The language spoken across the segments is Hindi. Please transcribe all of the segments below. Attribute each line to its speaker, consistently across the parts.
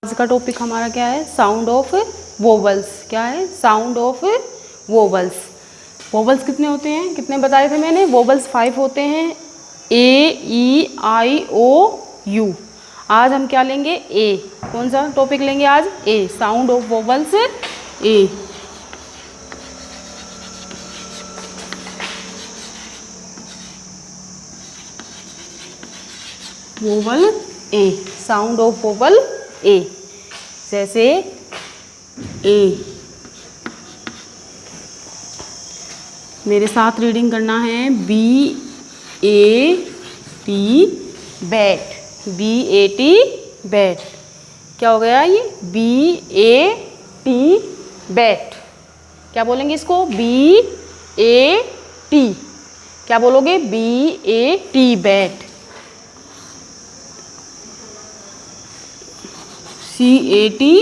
Speaker 1: आज का टॉपिक हमारा क्या है? Sound of vowels. क्या है? Sound of vowels. वोवल्स कितने होते हैं? कितने बताए थे मैंने? वोवल्स 5 होते हैं। ए, ई, आई, ओ, यू। आज हम क्या लेंगे? ए। कौन सा टॉपिक लेंगे आज? A. Sound of vowels A. Vowel A. Sound of vowel A. जैसे ए। मेरे साथ रीडिंग करना है। B A T bat. B A T bat. क्या हो गया ये? B A T bat. क्या बोलेंगे इसको? B A T. क्या बोलोगे? B A T bat. C A T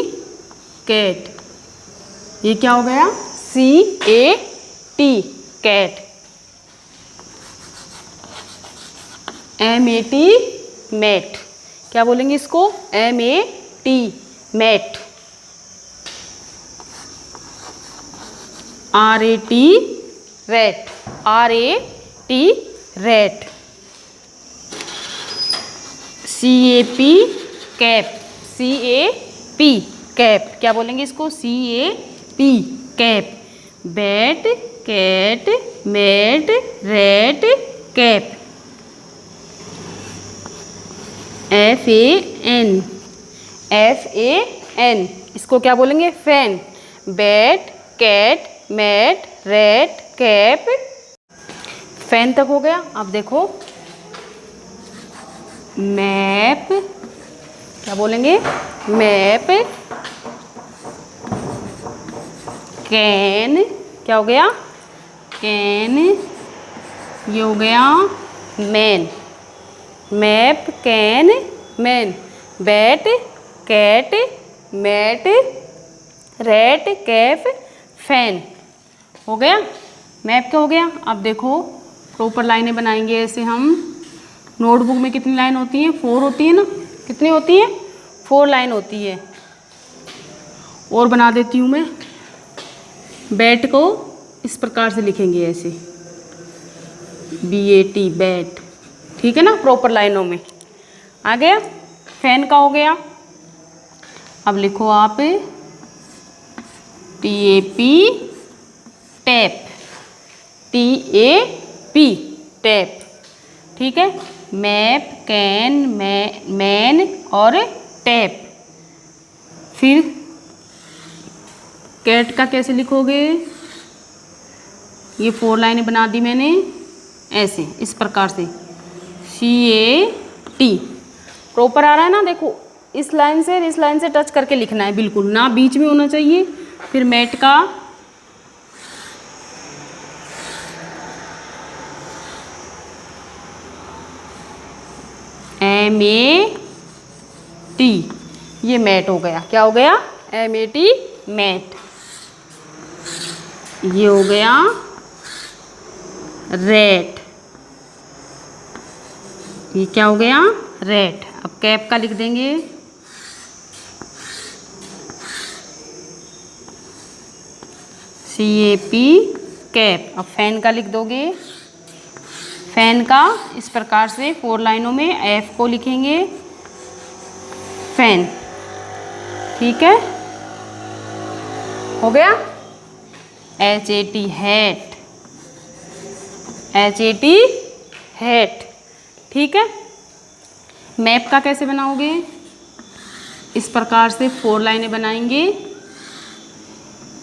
Speaker 1: cat. ये क्या हो गया? C A T cat. M A T mat. क्या बोलेंगे इसको? M A T mat. R A T rat. R A T rat. C A P cap. C A P cap. क्या बोलेंगे इसको? C A P cap. Bat, cat, mat, rat, cap. F A N. F A N. इसको क्या बोलेंगे? Fan. Bat, cat, mat, rat, cap. Fan तक हो गया। अब देखो मैप। क्या बोलेंगे? मैप। कैन। क्या हो गया? कैन। ये हो गया man. Map, can, man. Bat, cat, mat, rat, cap, fan. हो गया मैप। क्या हो गया? अब देखो प्रॉपर लाइनें बनाएंगे ऐसे हम। नोटबुक में कितनी लाइन होती है? 4 होती है ना? कितनी होती है? 4 लाइन होती है। और बना देती हूँ मैं। बैट को इस प्रकार से लिखेंगे ऐसे, बी ए टी बैट। ठीक है ना? प्रॉपर लाइनों में आ गया। फैन का हो गया। अब लिखो आप T A P tap. T A P tap. ठीक है? मैप, कैन, मैन और टैप। फिर कैट का कैसे लिखोगे? ये 4 लाइनें बना दी मैंने ऐसे, इस प्रकार से, सी ए टी। प्रॉपर आ रहा है ना? देखो इस लाइन से इस लाइन से टच करके लिखना है, बिल्कुल ना बीच में होना चाहिए। फिर मैट का एम ए टी। ये मैट हो गया। क्या हो गया? M A T mat. ये हो गया रैट। ये क्या हो गया? रैट। अब कैप का लिख देंगे सी ए पी कैप। अब फैन का लिख दोगे। फैन का इस प्रकार से 4 लाइनों में एफ को लिखेंगे फैन। ठीक है? हो गया। H A T hat. H A T hat. ठीक है? मैप का कैसे बनाओगे? इस प्रकार से 4 लाइनें बनाएंगे।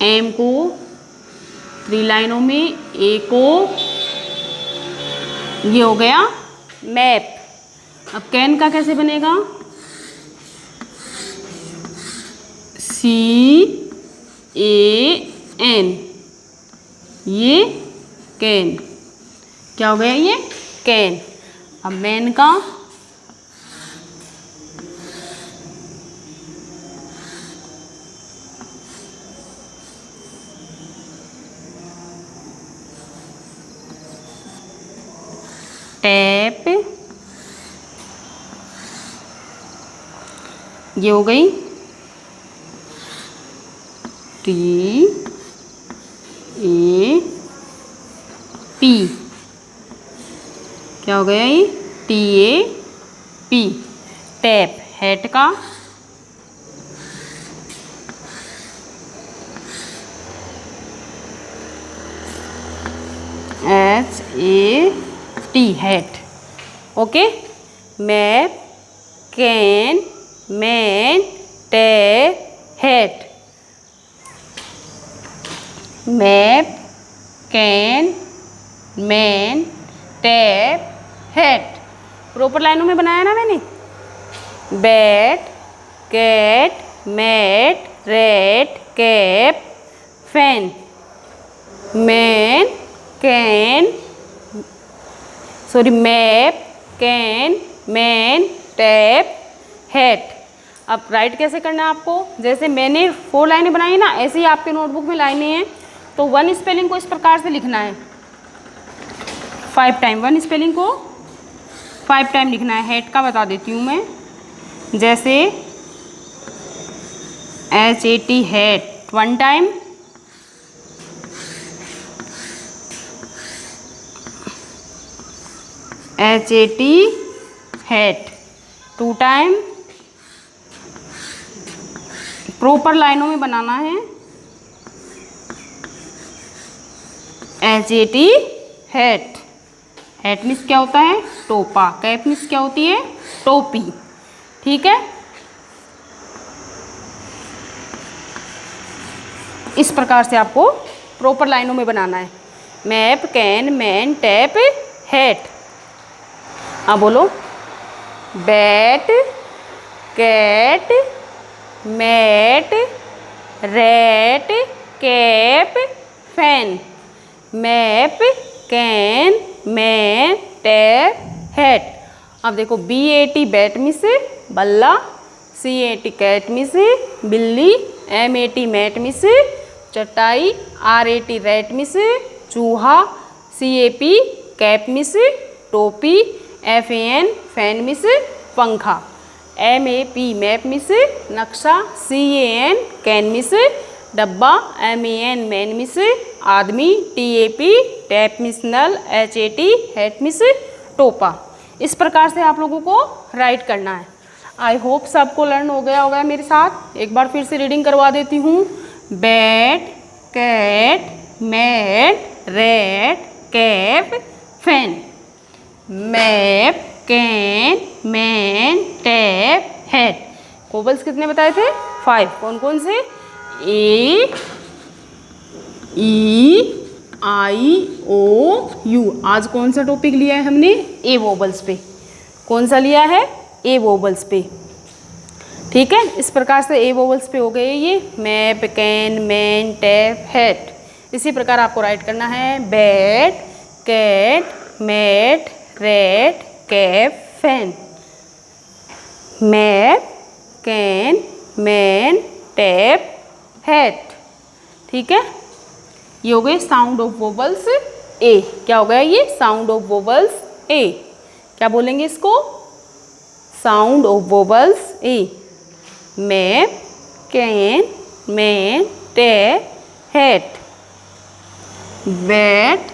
Speaker 1: एम को 3 लाइनों में, ए को, ये हो गया मैप। अब कैन का कैसे बनेगा? सी ए एन। ये कैन। क्या हो गया? ये कैन। अब मैन का टैप। ये हो गई क्या हो गया ये? TAP, tap. हैट का HAT, hat. Okay. Map, can, man, tap, hat. Map, can, man, tap, hat. Proper लाइनों में बनाया ना मैंने। Bat, cat, mat, rat, cap, fan. Map, can, man, tap, hat. अब राइट कैसे करना है आपको? जैसे मैंने 4 लाइनें बनाई ना, ऐसे ही आपके नोटबुक में लाइनें हैं। तो 1 स्पेलिंग को इस प्रकार से लिखना है 5 टाइम। 1 स्पेलिंग को 5 टाइम लिखना है। हैट का बता देती हूँ मैं। जैसे HAT, hat 1 time. HAT, hat 2 time. Proper लाइनों में बनाना है। HAT, hat. हैट मीन्स क्या होता है? टोपा। कैप मीन्स क्या होती है? टोपी। ठीक है। इस प्रकार से आपको प्रॉपर लाइनों में बनाना है। Map, can, man, tap, hat. अब बोलो। Bat, cat, mat, rat, cap, fan. Map, can, man, tap, hat. अब देखो BAT, बैट मिस बल्ला। CAT, कैट मिस बिल्ली। MAT, मैट मिस चटाई। RAT, रैट मिस चूहा। CAP, कैप मिस टोपी। FAN, फैन मिस पंखा। MAP, मैप मिस नक्शा। CAN, कैन मिस डब्बा। MAN, मैन मिस आदमी। TAP, टैप मिस नल। HAT, हैट मिस टोपा। इस प्रकार से आप लोगों को राइट करना है। आई होप सबको लर्न हो गया होगा मेरे साथ। एक बार फिर से रीडिंग करवा देती हूँ। Bat, cat, mat, rat, cap, fan. Map, can, man, tap, hat. Vowels कितने बताए थे? 5। कौन कौन से? A, E, I, O, U। आज कौन सा टॉपिक लिया है हमने? ए वोबल्स पे। कौन सा लिया है? ए वोबल्स पे। ठीक है। इस प्रकार से ए वोबल्स पे हो गए ये। Map, can, man, tap, hat. इसी प्रकार आपको राइट करना है। Bat, cat, mat, rat, cap, fan. Map, can, man, tap, hat. ठीक है। ये हो गए साउंड ऑफ वोबल्स ए। क्या हो गया ये? Sound of vowels A. क्या बोलेंगे इसको? Sound of vowels A. Map, can, man, tap, hat. Bat,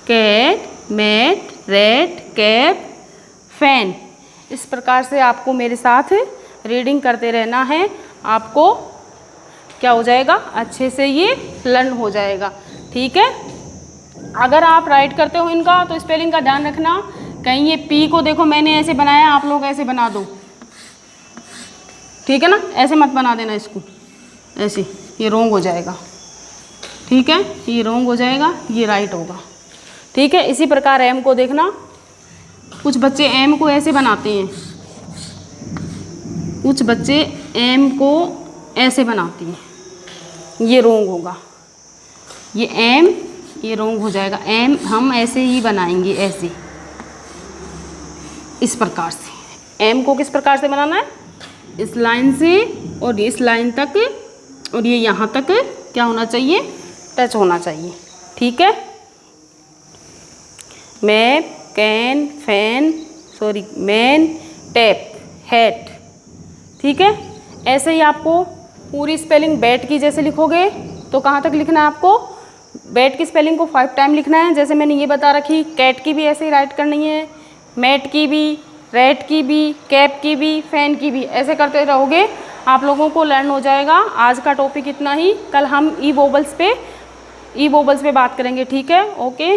Speaker 1: cat, mat, rat, cap, fan. इस प्रकार से आपको मेरे साथ रीडिंग करते रहना है। आपको क्या हो जाएगा? अच्छे से ये लर्न हो जाएगा। ठीक है। अगर आप राइट करते हो इनका तो स्पेलिंग का ध्यान रखना। कहीं ये पी को देखो मैंने ऐसे बनाया, आप लोग ऐसे बना दो। ठीक है ना? ऐसे मत बना देना इसको। ऐसे ये रॉन्ग हो जाएगा। ठीक है। ये रॉन्ग हो जाएगा, ये राइट होगा। ठीक है। इसी प्रकार एम को देखना। कुछ बच्चे एम को ऐसे बनाते हैं, कुछ बच्चे एम को ऐसे बनाते हैं। ये रॉन्ग होगा। ये एम, ये रॉन्ग हो जाएगा। एम हम ऐसे ही बनाएंगे, ऐसे इस प्रकार से। एम को किस प्रकार से बनाना है? इस लाइन से और इस लाइन तक और ये यहाँ तक क्या होना चाहिए? टच होना चाहिए। ठीक है। Map, can, fan, sorry man, tap, hat. ठीक है। ऐसे ही आपको पूरी स्पेलिंग बैट की जैसे लिखोगे तो कहाँ तक लिखना है आपको? बैट की स्पेलिंग को 5 टाइम लिखना है, जैसे मैंने ये बता रखी। कैट की भी ऐसे ही राइट करनी है, मैट की भी, रेट की भी, कैप की भी, फैन की भी, ऐसे करते रहोगे आप लोगों को लर्न हो जाएगा। आज का टॉपिक इतना ही, कल हम ई वोबल्स पे बात करेंगे, ठीक है? ओके।